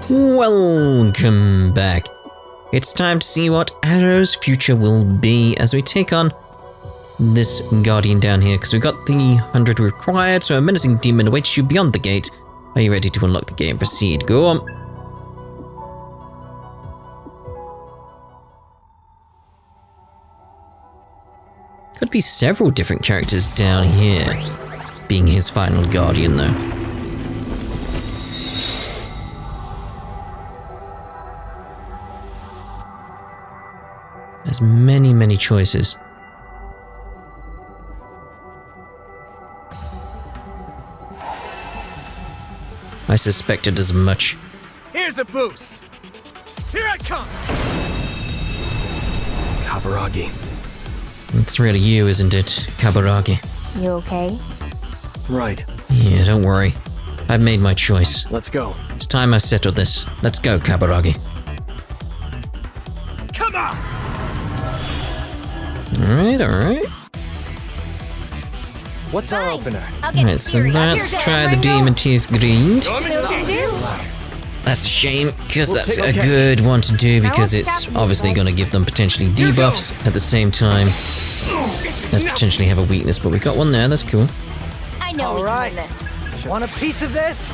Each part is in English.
Welcome back. It's time to see what Arrow's future will be as we take on this Guardian down here, because we've got the 100 required, so a menacing demon awaits you beyond the gate. Are you ready to unlock the gate and proceed? Go on. Could be several different characters down here, being his final Guardian though. There's many choices. I suspected as much. Here's a boost! Here I come! Kaburagi. It's really you, isn't it, Kaburagi? You okay? Right. Yeah, don't worry. I've made my choice. Let's go. It's time I settled this. Let's go, Kaburagi. Come on! Alright. What's our opener? Alright, so let's try the Demon Teeth Grind. That's That's a shame, because that's a good one to do, because it's obviously going to give them potentially debuffs at the same time as potentially have a weakness, but we got one there, that's cool. I know we can win this. Want a piece of this?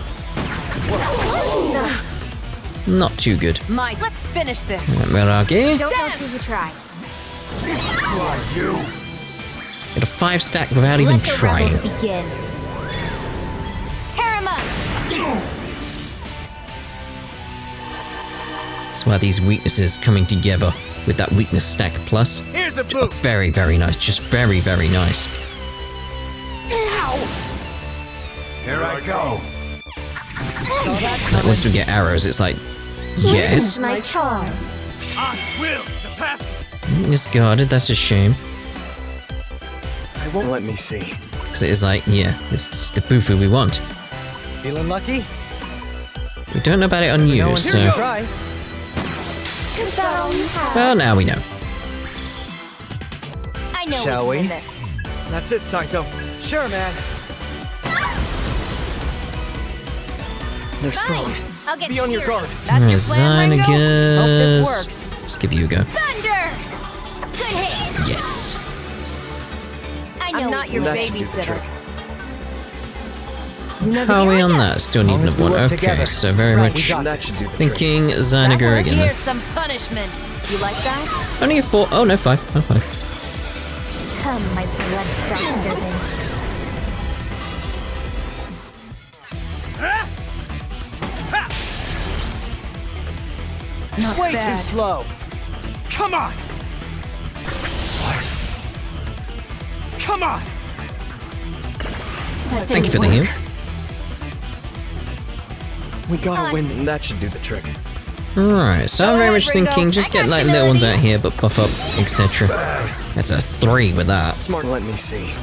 Not too good. Mike, let's finish this. Mirage. Don't go to the try. Who are you? Get a 5-stack without even Let the trying. rebels begin. Tear him up. That's why these weaknesses coming together with that weakness stack plus. Here's a boost! Very nice. Just very nice. Here I go! Like, once we get arrows, it's like, yes. My charm. I will surpass you! Weakness guarded, that's a shame. I won't let me see. Because it is like, yeah, it's the Bufu we want. Feeling lucky? We don't know about it on you, so... Try. Well, now we know. I know Shall we we? can win this. That's it, Saizo. Sure, man. They're strong. I'll get Be on your guard. That's your plan, Ringo? Hope this Zynagas. works. Let's give you a go. Thunder! Good hit. Yes. I know I'm not your That should do the babysitter. trick. How are we on that? Still need another one. Okay, so very much That should do the trick. thinking Zynagar again then. Here's some punishment. You like that? Only a 4. Oh, no, 5. Oh, 5. Come, my blood-starved servants. Not Way bad. too slow. Come on! What? Come on! That Thank you for didn't the work. heal. We gotta win, and that should do the trick. Right, so I'm Go very ahead, much Ringo. thinking just I get got like you, little ones Melody. out here, but buff up, etc. That's a 3 with that. Smart, let me see.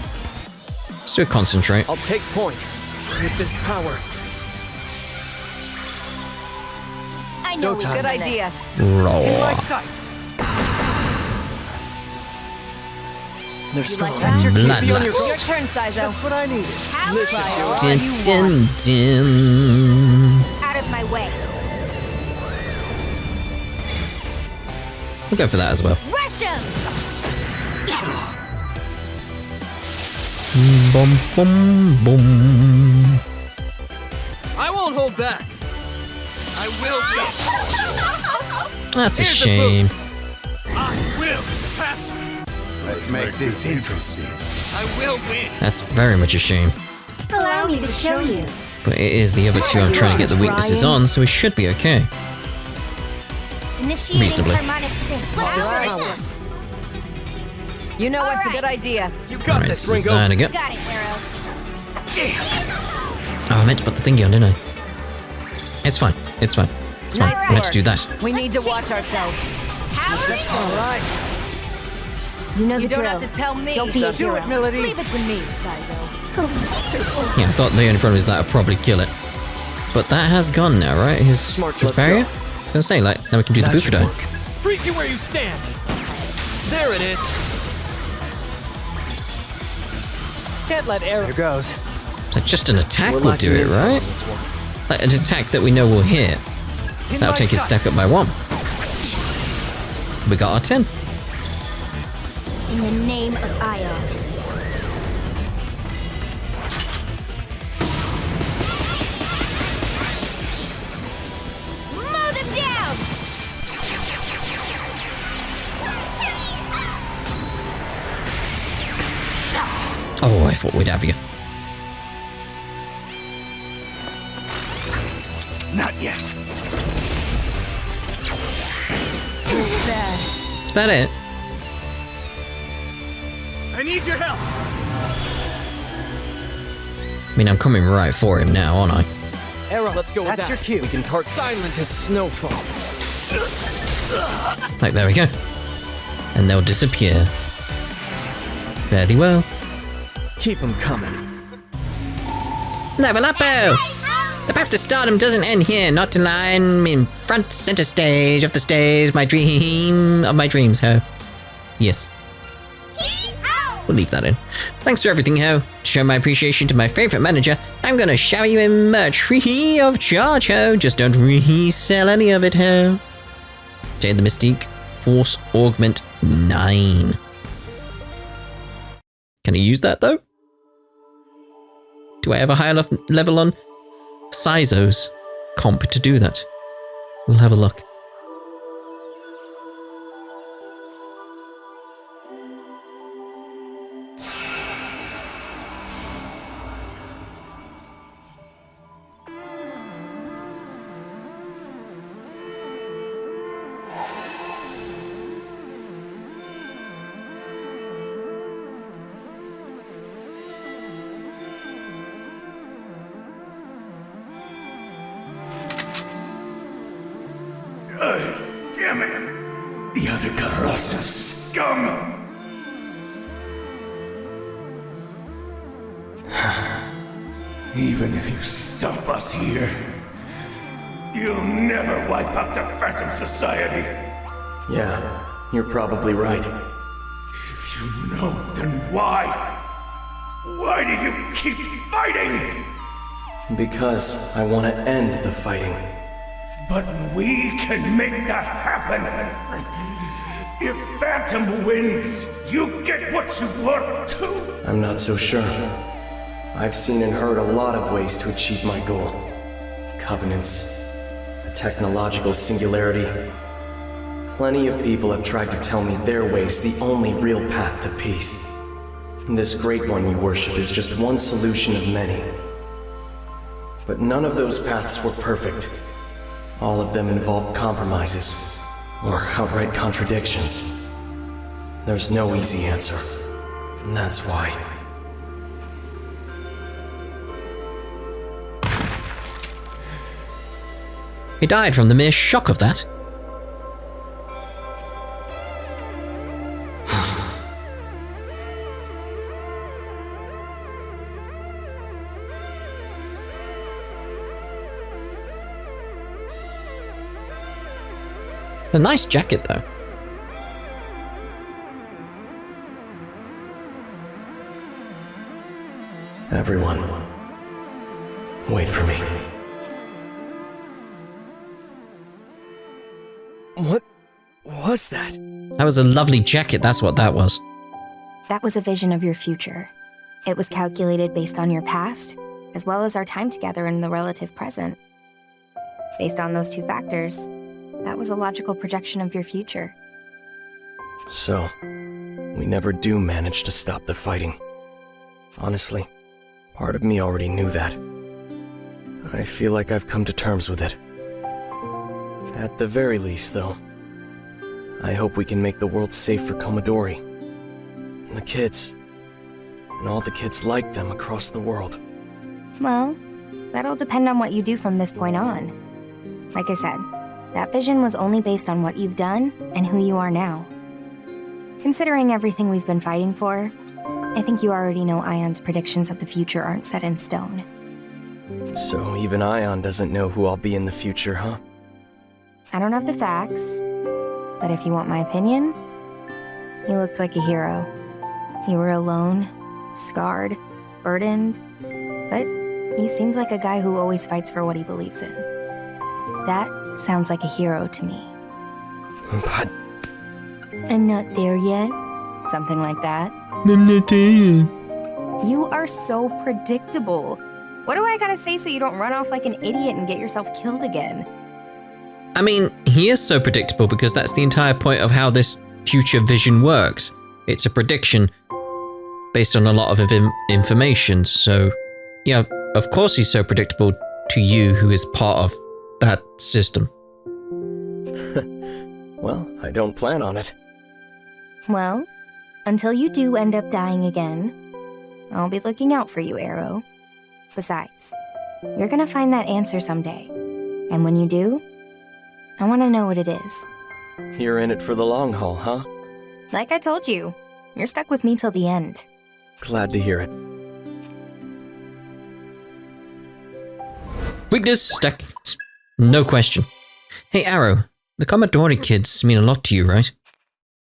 Let's do a concentrate. I'll take point with this power. I know we time. can Good win idea. this. Roar. sights. They're You strong. like that? Keep me on your Your Bloodlust. turn, Saizo. Just what I needed. Listen, Din, din, din. out of my way. We'll go for that as well. Rush him! Boom, boom, boom. I won't hold back. I will just. That's a Here's shame. boost. I will surpass you. Let's make this interesting. I will win. That's very much a shame. Allow me to show you. But it is the other two I'm trying to get the weaknesses on, so we should be okay. Initiating Reasonably. harmonic sync. Let's finish this. You know what's a All good right. idea. You got Alright, this, Ringo. Zynagar. Got it, Arrow. Damn. Oh, I meant to put the thingy on, didn't I? It's fine. It's fine. It's fine. Nice I meant to work. do that. We need to watch ourselves. Power in. All right. You know the You don't drill. have to tell me. Don't be a Do hero. it, Melody. Leave it to me, Saizo. Yeah, I thought the only problem is that I'd probably kill it. But that has gone now, right? His Smart, his let's barrier? go. I was gonna say, like, now we can do the That should Bufudo. work. Freeze you where you stand. There it is. Can't let air. Here goes. So just an attack We're will do lacking it, intel right? on this one. Like an attack that we know will hit. That'll take his stack up by 1. We got our 10. In the name of Aion. Mow them down! Oh, I thought we'd have you. Not yet. Is that it? I need your help. I mean, I'm coming right for him now, aren't I? Arrow, let's go with That's that. your cue. We can target silent as snowfall. Like, there we go. And they'll disappear. Fairly well. Keep them coming. Level up-o! The path to stardom doesn't end here, not to lie in front center stage of the stage, my dream of my dreams, ho. Yes. We'll leave that in. Thanks for everything, ho. To show my appreciation to my favorite manager, I'm gonna shower you in merch free of charge, ho. Just don't resell any of it, ho. Jade the Mystique, Force Augment 9. Can I use that, though? Do I have a high enough level on Sizo's comp to do that? We'll have a look. Damn it! Yatagarasu scum! Even if you stop us here, you'll never wipe out the Phantom Society. Yeah, you're probably right. If you know, then why? Why do you keep fighting? Because I want to end the fighting. But we can make that happen. If Phantom wins, you get what you want too. I'm not so sure. I've seen and heard a lot of ways to achieve my goal. Covenants, a technological singularity. Plenty of people have tried to tell me their way's the only real path to peace. This great one you worship is just one solution of many. But none of those paths were perfect. All of them involved compromises, or outright contradictions. There's no easy answer, and that's why. He died from the mere shock of that. A nice jacket, though. Everyone, wait for me. What was that? That was a lovely jacket, that's what that was. That was a vision of your future. It was calculated based on your past, as well as our time together in the relative present. Based on those two factors, that was a logical projection of your future. So, we never do manage to stop the fighting. Honestly, part of me already knew that. I feel like I've come to terms with it. At the very least, though, I hope we can make the world safe for Komodori. And the kids. And all the kids like them across the world. Well, that'll depend on what you do from this point on. Like I said, that vision was only based on what you've done and who you are now. Considering everything we've been fighting for, I think you already know Aion's predictions of the future aren't set in stone. So even Aion doesn't know who I'll be in the future, huh? I don't have the facts, but if you want my opinion, you looked like a hero. You were alone, scarred, burdened, but you seemed like a guy who always fights for what he believes in. That sounds like a hero to me. But I'm not there yet. Something like that. You are so predictable. What do I gotta say so you don't run off like an idiot and get yourself killed again? I mean, he is so predictable because that's the entire point of how this future vision works. It's a prediction based on a lot of information, so yeah, of course he's so predictable to you who is part of that system. well, I don't plan on it. Well, until you do end up dying again, I'll be looking out for you, Arrow. Besides, you're gonna find that answer someday. And when you do, I want to know what it is. You're in it for the long haul, huh? Like I told you, you're stuck with me till the end. Glad to hear it. Weakness stuck. No question. Hey, Arrow, the Commodore kids mean a lot to you, right?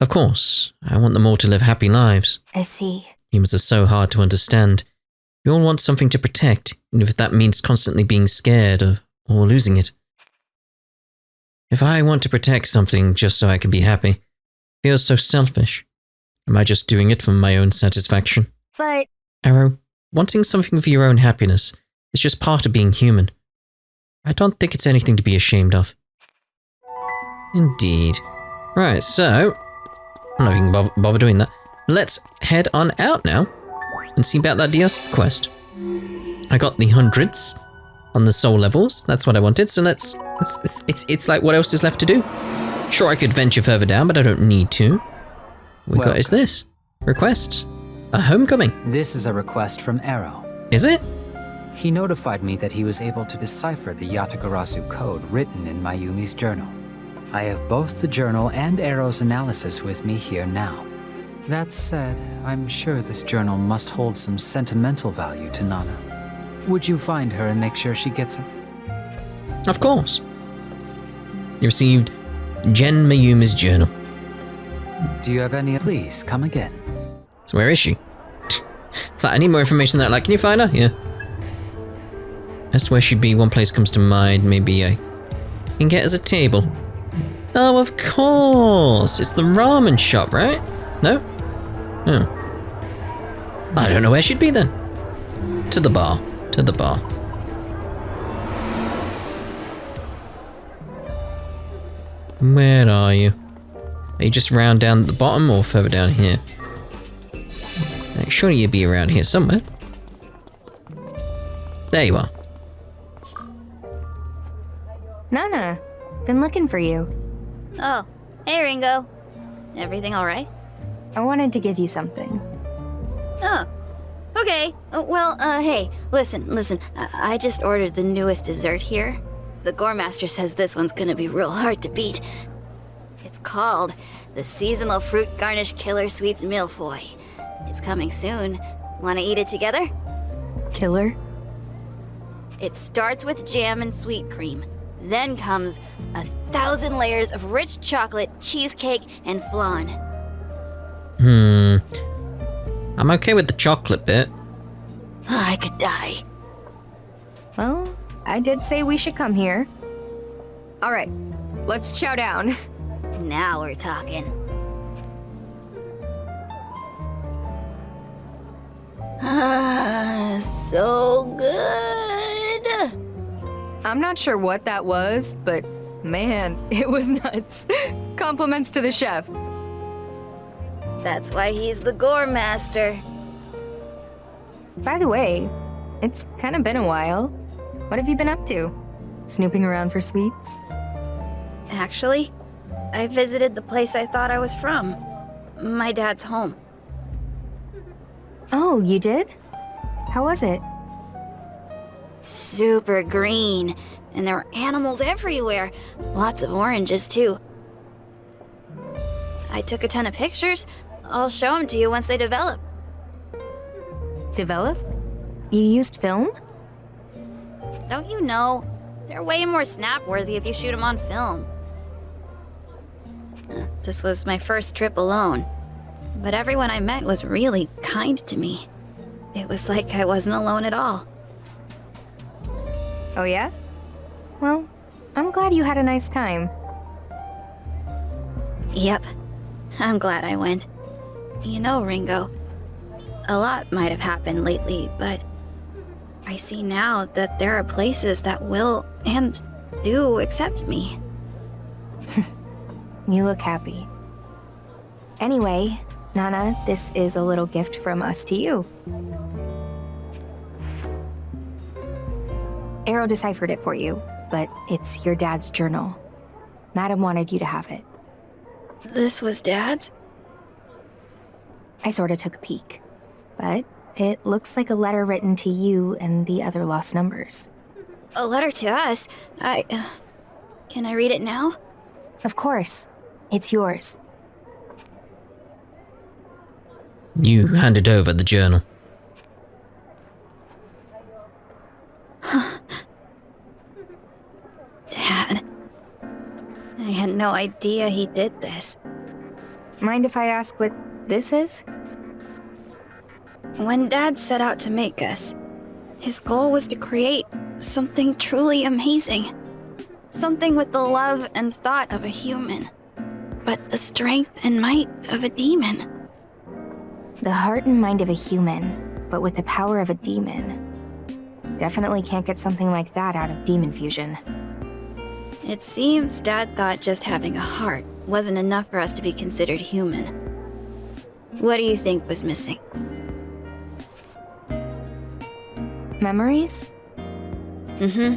Of course, I want them all to live happy lives. I see. Humans are so hard to understand. We all want something to protect, even if that means constantly being scared of or losing it. If I want to protect something just so I can be happy, it feels so selfish. Am I just doing it for my own satisfaction? But... Arrow, wanting something for your own happiness is just part of being human. I don't think it's anything to be ashamed of. Indeed. Right, so... I'm not even bother doing that. Let's head on out now and see about that DLC quest. I got the 100s on the soul levels. That's what I wanted, so it's like what else is left to do? Sure, I could venture further down, but I don't need to. What we got is this. Requests. A homecoming. This is a request from Arrow. Is it? He notified me that he was able to decipher the Yatagarasu code written in Mayumi's journal. I have both the journal and Arrow's analysis with me here now. That said, I'm sure this journal must hold some sentimental value to Nana. Would you find her and make sure she gets it? Of course. You received Gen Mayumi's journal. Do you have any? Please, come again. So where is she? So I need more information on that. Like, can you find her? Yeah. As to where she'd be, one place comes to mind. Maybe I can get us a table. Oh, of course. It's the ramen shop, right? No? Oh. I don't know where she'd be then. To the bar. To the bar. Where are you? Are you just round down at the bottom or further down here? Like, surely you'd be around here somewhere. There you are. Nana, been looking for you. Oh, hey Ringo. Everything alright? I wanted to give you something. Oh, okay. Hey, listen. I just ordered the newest dessert here. The Goremaster says this one's gonna be real hard to beat. It's called the Seasonal Fruit Garnish Killer Sweets Milfoy. It's coming soon. Wanna eat it together? Killer? It starts with jam and sweet cream. Then comes 1,000 layers of rich chocolate, cheesecake, and flan. I'm okay with the chocolate bit. I could die. Well, I did say we should come here. Alright, let's chow down. Now we're talking. So good. I'm not sure what that was, but man, it was nuts. Compliments to the chef. That's why he's the Goremaster. By the way, it's kind of been a while. What have you been up to? Snooping around for sweets? Actually, I visited the place I thought I was from. My dad's home. Oh, you did? How was it? Super green, and there were animals everywhere. Lots of oranges, too. I took a ton of pictures. I'll show them to you once they develop. Develop? You used film? Don't you know? They're way more snap-worthy if you shoot them on film. This was my first trip alone, but everyone I met was really kind to me. It was like I wasn't alone at all. Oh yeah? Well, I'm glad you had a nice time. Yep. I'm glad I went. You know, Ringo, a lot might have happened lately, but I see now that there are places that will and do accept me. You look happy. Anyway, Nana, this is a little gift from us to you. Arrow deciphered it for you, but it's your dad's journal. Madam wanted you to have it. This was Dad's? I sorta took a peek, but it looks like a letter written to you and the other lost numbers. A letter to us? Can I read it now? Of course. It's yours. You handed over the journal. Dad. I had no idea he did this. Mind if I ask what this is? When Dad set out to make us, his goal was to create something truly amazing. Something with the love and thought of a human, but the strength and might of a demon. The heart and mind of a human, but with the power of a demon. Definitely can't get something like that out of demon fusion. It seems Dad thought just having a heart wasn't enough for us to be considered human. What do you think was missing? Memories? Mm-hmm.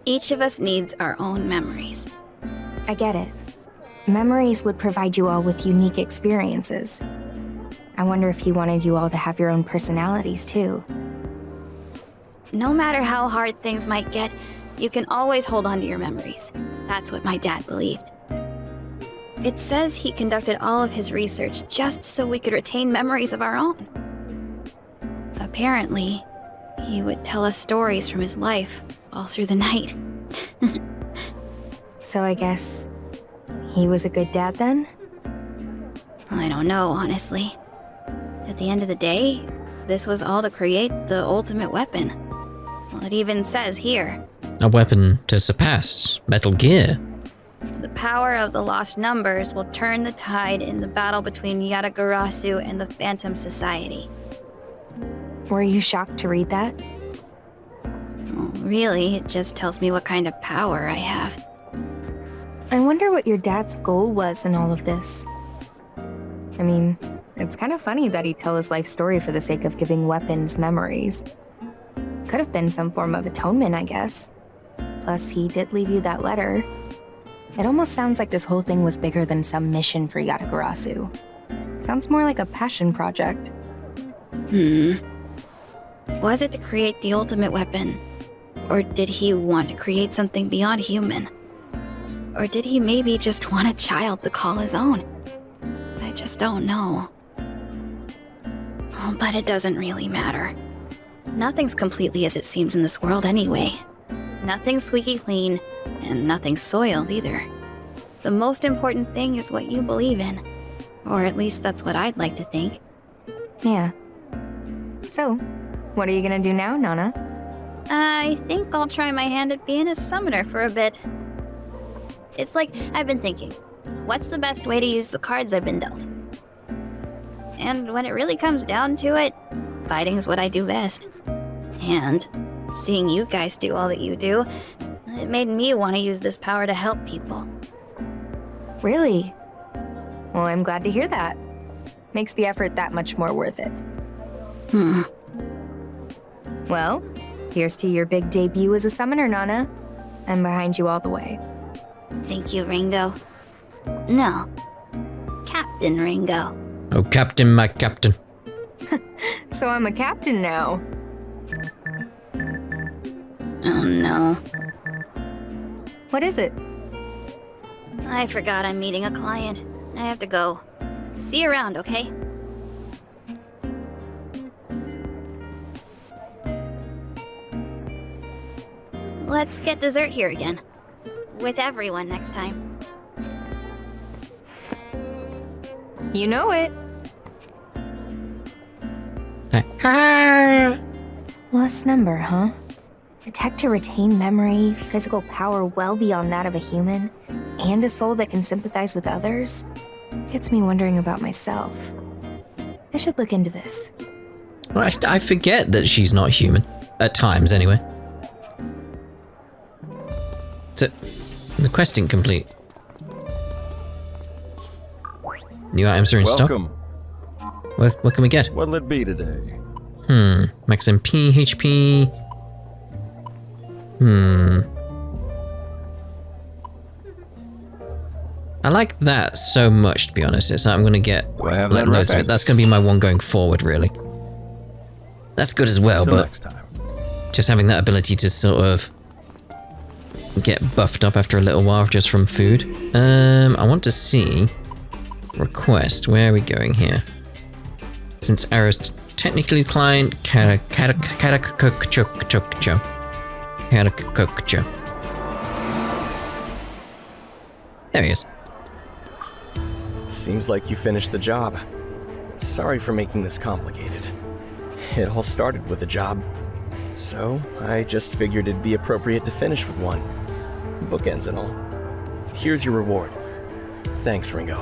Each of us needs our own memories. I get it. Memories would provide you all with unique experiences. I wonder if he wanted you all to have your own personalities too. No matter how hard things might get, you can always hold on to your memories. That's what my dad believed. It says he conducted all of his research just so we could retain memories of our own. Apparently, he would tell us stories from his life all through the night. So I guess he was a good dad then? I don't know, honestly. At the end of the day, this was all to create the ultimate weapon. Well, it even says here. A weapon to surpass Metal Gear. The power of the lost numbers will turn the tide in the battle between Yatagarasu and the Phantom Society. Were you shocked to read that? Well, really, it just tells me what kind of power I have. I wonder what your dad's goal was in all of this. I mean, it's kind of funny that he'd tell his life story for the sake of giving weapons memories. Could have been some form of atonement, I guess. Plus, he did leave you that letter. It almost sounds like this whole thing was bigger than some mission for Yatagarasu. Sounds more like a passion project. Was it to create the ultimate weapon? Or did he want to create something beyond human? Or did he maybe just want a child to call his own? I just don't know. Oh, but it doesn't really matter. Nothing's completely as it seems in this world anyway. Nothing's squeaky clean, and nothing's soiled either. The most important thing is what you believe in. Or at least that's what I'd like to think. Yeah. So, what are you gonna do now, Nana? I think I'll try my hand at being a summoner for a bit. It's like I've been thinking, what's the best way to use the cards I've been dealt? And when it really comes down to it, fighting is what I do best. And seeing you guys do all that you do, it made me want to use this power to help people. Really? Well, I'm glad to hear that. Makes the effort that much more worth it. Well, here's to your big debut as a summoner, Nana. I'm behind you all the way. Thank you, Ringo. No, Captain Ringo. Oh, Captain, my Captain. So I'm a captain now. Oh no. What is it? I forgot I'm meeting a client. I have to go. See you around, okay? Let's get dessert here again. With everyone next time. You know it. Ah. Lost number, huh? A tech to retain memory, physical power well beyond that of a human, and a soul that can sympathize with others, gets me wondering about myself. I should look into this. I forget that she's not human. At times, anyway. So, the quest incomplete. New items are in Welcome. stock. What can we get? What'll it be today? Max MP, HP. I like that so much, to be honest. It's like I'm gonna get Do I have like, that loads of right? it. That's gonna be my one going forward, really. That's good as well, Till but next time. just having that ability to sort of get buffed up after a little while just from food. I want to see request. Where are we going here? Since arrows technically declined, there he is. Seems like you finished the job. Sorry for making this complicated. It all started with a job. So, I just figured it'd be appropriate to finish with one. Bookends and all. Here's your reward. Thanks, Ringo.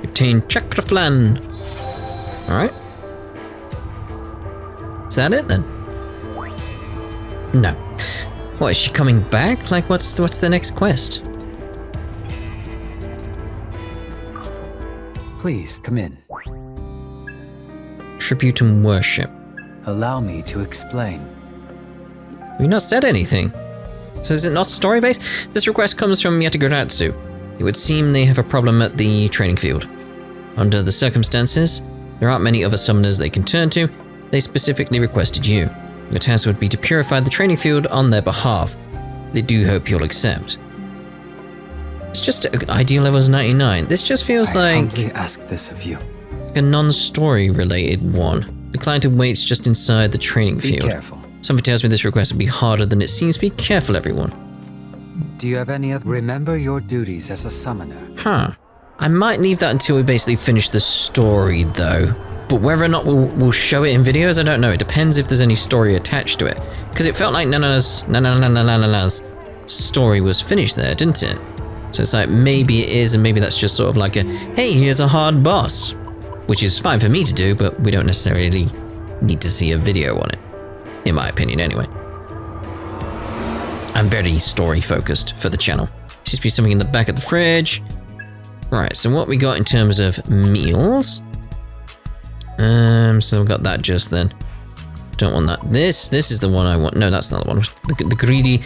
Obtain Chakraflan. Alright. Is that it then? No. What, is she coming back? Like, what's the next quest? Please, come in. Tribute and worship. Allow me to explain. We've not said anything. So is it not story-based? This request comes from Yatagarasu. It would seem they have a problem at the training field. Under the circumstances, there aren't many other summoners they can turn to. They specifically requested you. Your task would be to purify the training field on their behalf. They do hope you'll accept. It's just ideal level is 99. This just feels I like humbly ask this of you. a non-story related one. The client waits just inside the training Be field. careful. Something tells me this request will be harder than it seems. Be careful, everyone. Do you have any other? Remember your duties as a summoner. Huh. I might leave that until we basically finish the story, though. But whether or not we'll show it in videos, I don't know. It depends if there's any story attached to it. Because it felt like Nanana's story was finished there, didn't it? So it's like, maybe it is, and maybe that's just sort of like a, hey, here's a hard boss. Which is fine for me to do, but we don't necessarily need to see a video on it. In my opinion, anyway. I'm very story focused for the channel. Seems to be something in the back of the fridge. Right, so what we got in terms of meals? So we've got that just then. Don't want that. This is the one I want. No, that's not the one. The greedy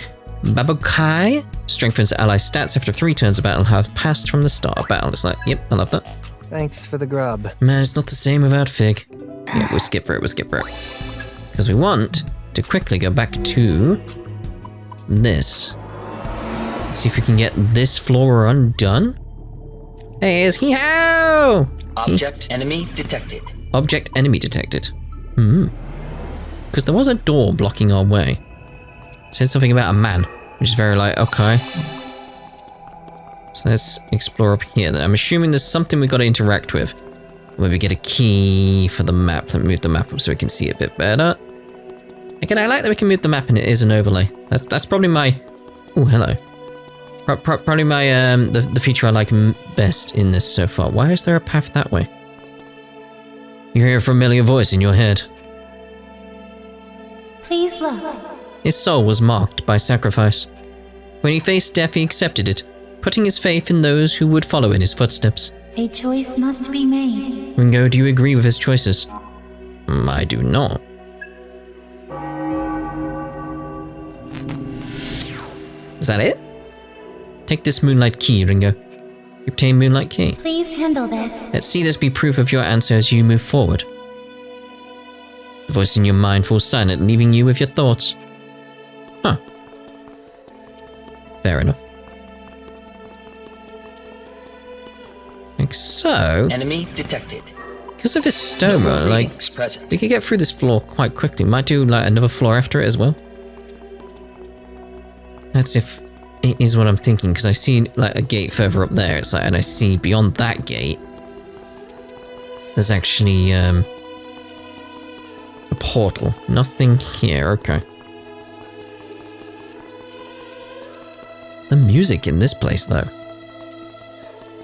Babukai strengthens ally stats after 3 turns of battle have passed from the start of battle. It's like, yep, I love that. Thanks for the grub. Man, it's not the same without Fig. Yeah, we'll skip for it. Because we want to quickly go back to this. Let's see if we can get this floor undone. Hey, is he how? Object enemy detected. Object enemy detected. Because there was a door blocking our way. It said something about a man, which is very like, okay. So let's explore up here then. I'm assuming there's something we've got to interact with. Where we get a key for the map. Let me move the map up so we can see it a bit better. Again, I like that we can move the map and it is an overlay. That's probably my... Oh, hello. Probably my, the feature I like best in this so far. Why is there a path that way? You hear a familiar voice in your head. Please look. His soul was marked by sacrifice. When he faced death, he accepted it, putting his faith in those who would follow in his footsteps. A choice must be made. Ringo, do you agree with his choices? I do not. Is that it? Take this Moonlight Key, Ringo. You obtain Moonlight Key. Please handle this. Let's see this be proof of your answer as you move forward. The voice in your mind falls silent, leaving you with your thoughts. Huh. Fair enough. Like so. Enemy detected. Because of his stoma, like, present. we could get through this floor quite quickly. Might do like another floor after it as well. That's if it is what I'm thinking, because I see like a gate further up there. It's like, and I see beyond that gate, there's actually a portal. Nothing here. Okay. The music in this place, though,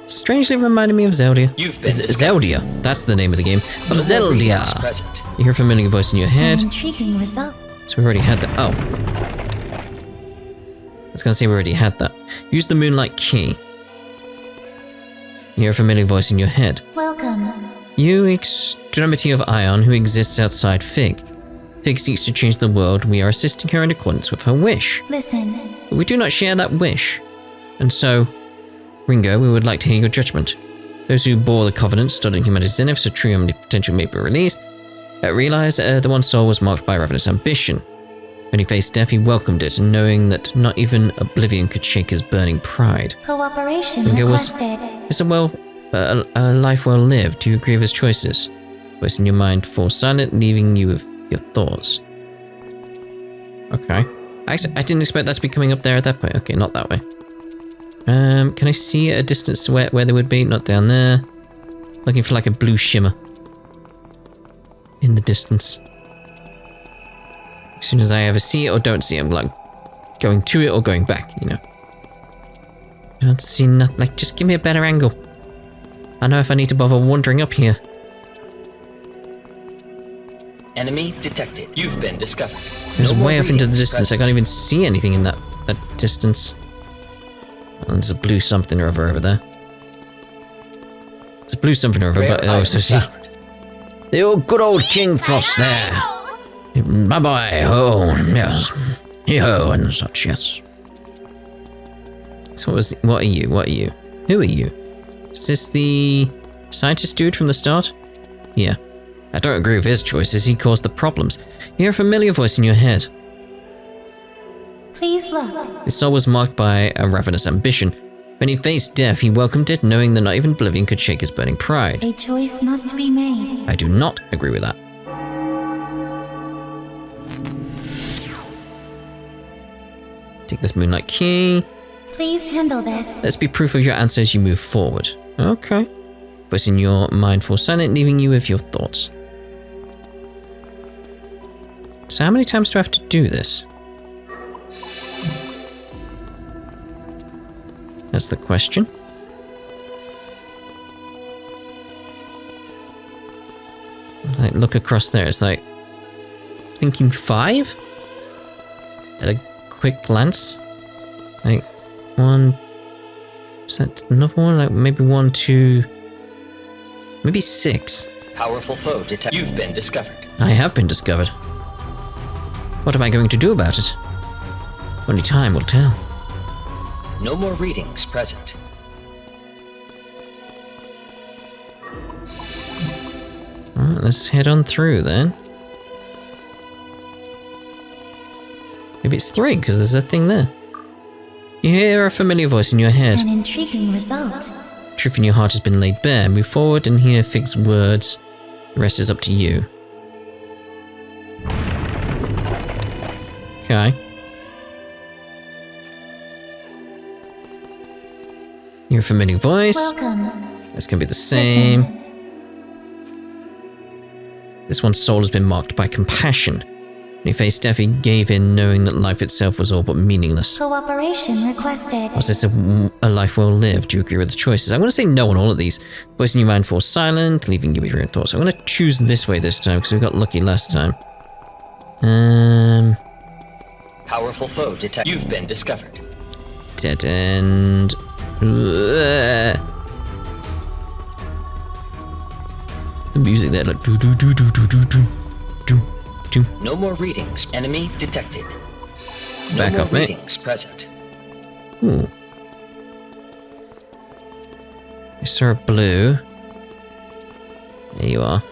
strangely reminded me of Zelda. You've been Zelda. That's the name of the game. Of No more Zelda. readings present. You hear a familiar voice in your head. An intriguing result. So we already had that. Oh. I was going to say we already had that. Use the Moonlight Key. You hear a familiar voice in your head. Welcome. You extremity of Aion who exists outside Fig. Fig seeks to change the world. We are assisting her in accordance with her wish. Listen. But we do not share that wish. And so, Ringo, we would like to hear your judgment. Those who bore the covenant, studying humanity's zenith, so true omni potential may be released, realized the one soul was marked by ravenous ambition. When he faced death, he welcomed it, knowing that not even oblivion could shake his burning pride. Cooperation Ringo requested. Is a life well lived? Do you agree with his choices? Voice in your mind falls silent, leaving you with your thoughts. Okay. I didn't expect that to be coming up there at that point. Okay, not that way. Can I see at a distance where they would be? Not down there. Looking for like a blue shimmer in the distance. As soon as I ever see it or don't see it, I'm like going to it or going back, you know. I don't see nothing. Like, just give me a better angle. I know if I need to bother wandering up here. Enemy detected. You've been discovered. There's No way more off into the readings distance. present. I can't even see anything in that distance. Oh, there's a blue something or other over there. There's a blue something or other, Rare but I also see item found. the old good old King Frost there. Bye bye. Oh yes, yo and such. Yes. So what are you? What are you? Who are you? Is this the scientist dude from the start? Yeah. I don't agree with his choices. He caused the problems. You hear a familiar voice in your head. Please look. His soul was marked by a ravenous ambition. When he faced death, he welcomed it, knowing that not even oblivion could shake his burning pride. A choice must be made. I do not agree with that. Take this Moonlight Key. Please handle this. Let's be proof of your answer as you move forward. Okay. Voice in your mind falls silent, leaving you with your thoughts. So how many times do I have to do this? That's the question. Like, look across there. It's like thinking 5 at a quick glance. Like 1. Is that another one? Like maybe 1, 2, maybe 6. Powerful foe detected. You've been discovered. I have been discovered. What am I going to do about it? Only time will tell. No more readings present. Alright, let's head on through then. Maybe it's 3, because there's a thing there. You hear a familiar voice in your head. An intriguing result. Truth in your heart has been laid bare. Move forward and hear Fig's words. The rest is up to you. Okay. You're a familiar voice. Welcome. It's gonna be the same. Listen. This one's soul has been marked by compassion. When he faced death, he gave in, knowing that life itself was all but meaningless. Cooperation requested. Was this a life well lived? Do you agree with the choices? I'm going to say no on all of these. Voice in your mind falls silent, leaving you with your own thoughts. I'm going to choose this way this time, because we got lucky last time. Powerful foe detected. You've been discovered. Dead end. The music there, like do do do do do do do do do. No more readings. Enemy detected. No Back more off, mate. readings present. Ooh. I saw a blue. There you are.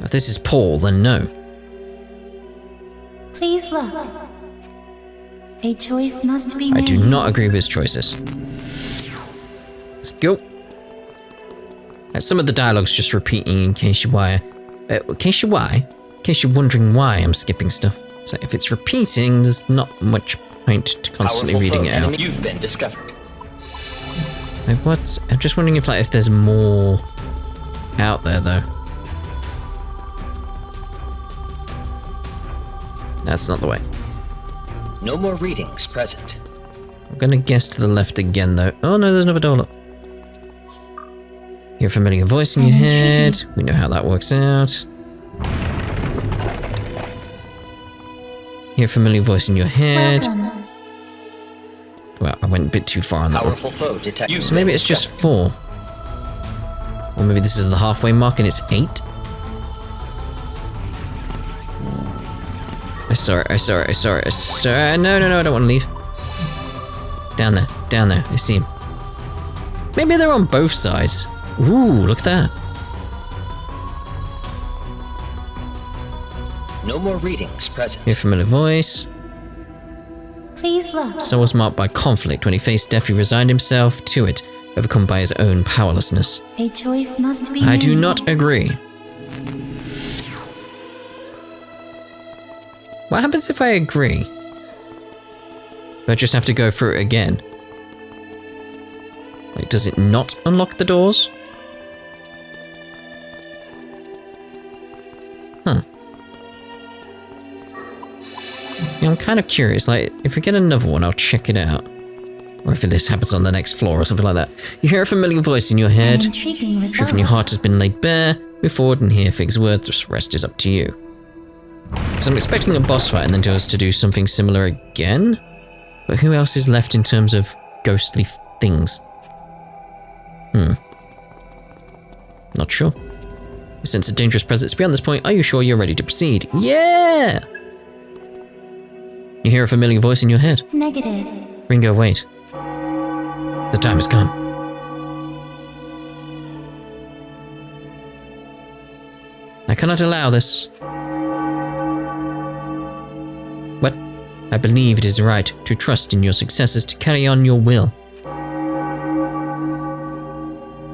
If this is Paul, then no. Please look. A choice must be I made. do not agree with his choices. Let's go. Some of the dialogue's just repeating in case you're wondering why I'm skipping stuff. So if it's repeating, there's not much point to constantly Powerful reading foe it out. enemy. You've been discovered. Like what? I'm just wondering if there's more out there though. That's not the way. No more readings present. I'm gonna guess to the left again, though. Oh no, there's another door. Look. Hear a familiar voice in your head. We know how that works out. Hear a familiar voice in your head. Well, I went a bit too far on that one. Powerful foe detected. So maybe it's just 4. Or maybe this is the halfway mark and it's 8. I saw it. No, I don't want to leave. Down there, I see him. Maybe they're on both sides. Ooh, look at that. No more readings present. Hear a familiar voice. Please look. Soul was marked by conflict. When he faced death, he resigned himself to it, overcome by his own powerlessness. A choice must be I made. do not agree. What happens if I agree? Do I just have to go through it again? Like, does it not unlock the doors? Yeah, I'm kind of curious. Like, if we get another one, I'll check it out. Or if this happens on the next floor or something like that. You hear a familiar voice in your head. Intriguing Truth in your heart has been laid bare. Move forward and hear Fig's words. The rest is up to you. Because I'm expecting a boss fight and then to do something similar again. But who else is left in terms of ghostly things? Not sure. You sense a dangerous presence beyond this point. Are you sure you're ready to proceed? Yeah! You hear a familiar voice in your head. Negative. Ringo, wait. The time has come. I cannot allow this. What? I believe it is right to trust in your successors to carry on your will.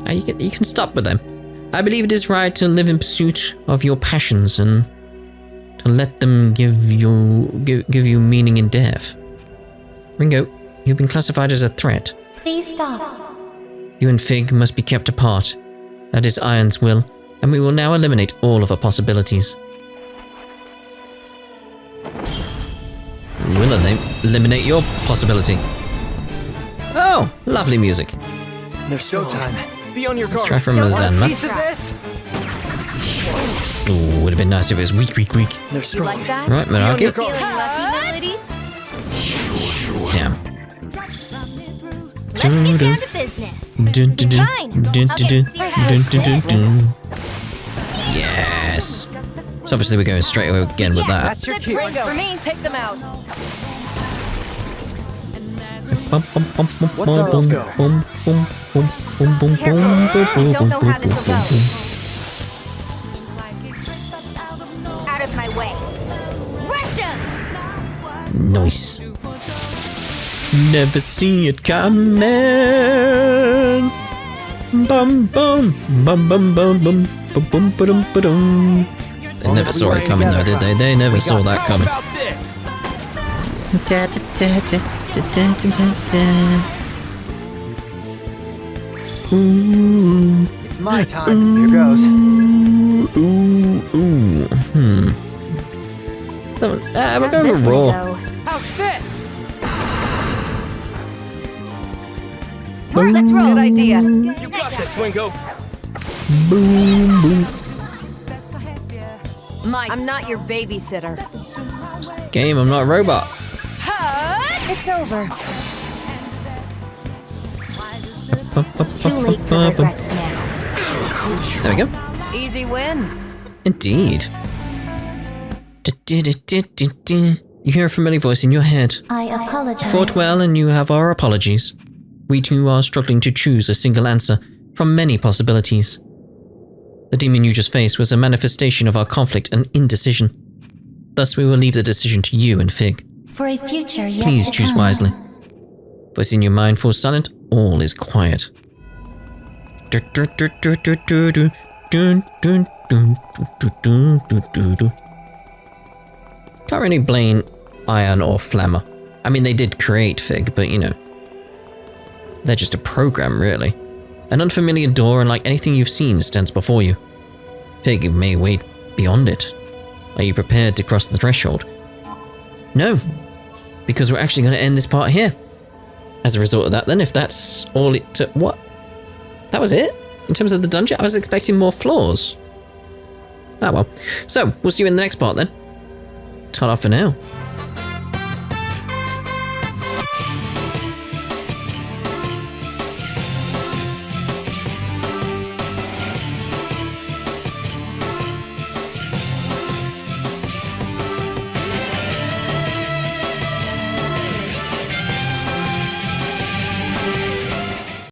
You can stop with them. I believe it is right to live in pursuit of your passions and to let them give you meaning in death. Ringo, you've been classified as a threat. Please stop. You and Fig must be kept apart. That is Aion's will, and we will now eliminate all of our possibilities. We'll eliminate your possibility. Oh, lovely music. There's showtime. Be on your guard. Let's try from Zanma. Ooh, would have been nice if it was weak. They're strong. Like that? Right, Menarche. Feeling lucky, Melody? Damn. Let's get down to business. Fine. I'll get serious. Yes. So obviously we're going straight away again with that. That's your Good cue. points for me. Take them out. What's our else go? Careful. I don't know how this will go. Out of my way. Rush him! Nice. Never see it coming. Bum bum bum bum bum bum bum bum bum bum. They never saw it coming though, did they? They never saw that coming. Da, da, da, da, da, da, da, da. Ooh. It's my time. Here goes. We're going for raw. How's this? Let's roll. Good idea. You got this, Ringo. Boom, boom. Mike, I'm not your babysitter. Game, I'm not a robot. It's over. Too late for regrets now. There we go. Easy win. Indeed. You hear a familiar voice in your head. I apologize. Fought well, and you have our apologies. We too are struggling to choose a single answer from many possibilities. The demon you just faced was a manifestation of our conflict and indecision. Thus, we will leave the decision to you and Fig. For a future yet Please to choose come. wisely. Voice in your mind falls silent, all is quiet. Can't really blame Aion or Flammer. I mean, they did create Fig, but you know, they're just a program, really. An unfamiliar door, unlike anything you've seen, stands before you. Fig may wait beyond it. Are you prepared to cross the threshold? No, because we're actually going to end this part here. As a result of that, then, if that's all it took... What? That was it? In terms of the dungeon? I was expecting more floors. Ah, well. So, we'll see you in the next part, then. Ta-da for now.